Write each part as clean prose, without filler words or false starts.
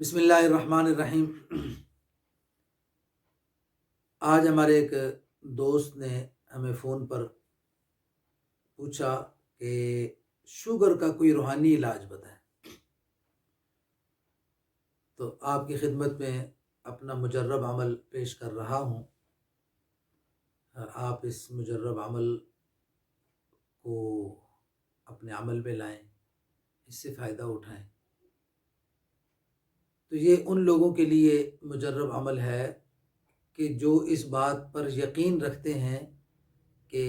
بسم اللہ الرحمن الرحیم۔ آج ہمارے ایک دوست نے ہمیں فون پر پوچھا کہ شوگر کا کوئی روحانی علاج بتائیں، تو آپ کی خدمت میں اپنا مجرب عمل پیش کر رہا ہوں۔ آپ اس مجرب عمل کو اپنے عمل میں لائیں، اس سے فائدہ اٹھائیں۔ تو یہ ان لوگوں کے لیے مجرب عمل ہے کہ جو اس بات پر یقین رکھتے ہیں کہ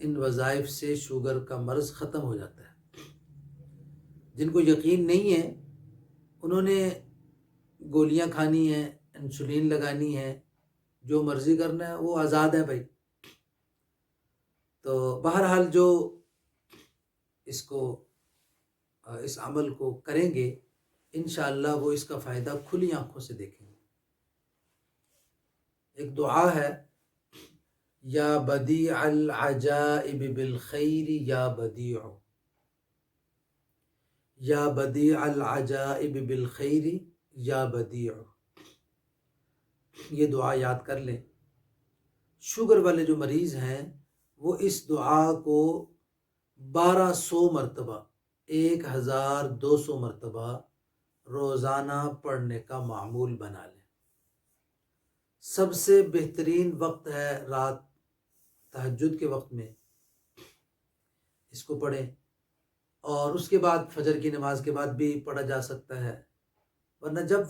ان وظائف سے شوگر کا مرض ختم ہو جاتا ہے۔ جن کو یقین نہیں ہے انہوں نے گولیاں کھانی ہیں، انسولین لگانی ہے، جو مرضی کرنا ہے، وہ آزاد ہے بھائی۔ تو بہرحال جو اس عمل کو کریں گے انشاءاللہ وہ اس کا فائدہ کھلی آنکھوں سے دیکھیں گے۔ ایک دعا ہے، یا بدیع العجائب بالخیر یا بدیع، یا بدیع العجائب بالخیر یا بدیع۔ یہ دعا یاد کر لیں۔ شوگر والے جو مریض ہیں وہ اس دعا کو 1200 مرتبہ 1200 مرتبہ روزانہ پڑھنے کا معمول بنا لیں۔ سب سے بہترین وقت ہے رات تہجد کے وقت میں اس کو پڑھیں، اور اس کے بعد فجر کی نماز کے بعد بھی پڑھا جا سکتا ہے، ورنہ جب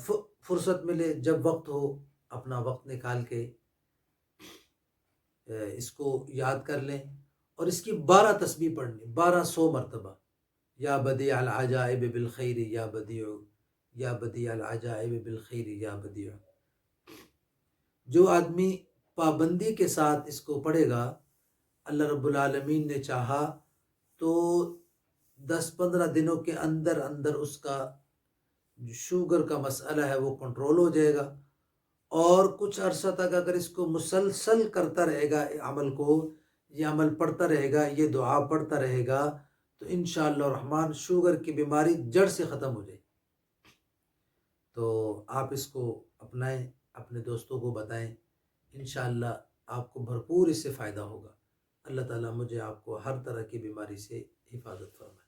فرصت ملے، جب وقت ہو، اپنا وقت نکال کے اس کو یاد کر لیں، اور اس کی 12 تسبیح پڑھنی، 1200 مرتبہ، یا بدیع العجائب بالخیر یا بدیع، یا بدیع العجائب بالخیر یا بدیع۔ جو آدمی پابندی کے ساتھ اس کو پڑھے گا، اللہ رب العالمین نے چاہا تو 10-15 دنوں کے اندر اندر اس کا جو شوگر کا مسئلہ ہے وہ کنٹرول ہو جائے گا، اور کچھ عرصہ تک اگر اس کو مسلسل کرتا رہے گا، عمل کو، یہ عمل پڑھتا رہے گا، یہ دعا پڑھتا رہے گا، تو انشاءاللہ الرحمن شوگر کی بیماری جڑ سے ختم ہو جائے۔ تو آپ اس کو اپنائیں، اپنے دوستوں کو بتائیں، انشاءاللہ آپ کو بھرپور اس سے فائدہ ہوگا۔ اللہ تعالیٰ مجھے آپ کو ہر طرح کی بیماری سے حفاظت فرمائے۔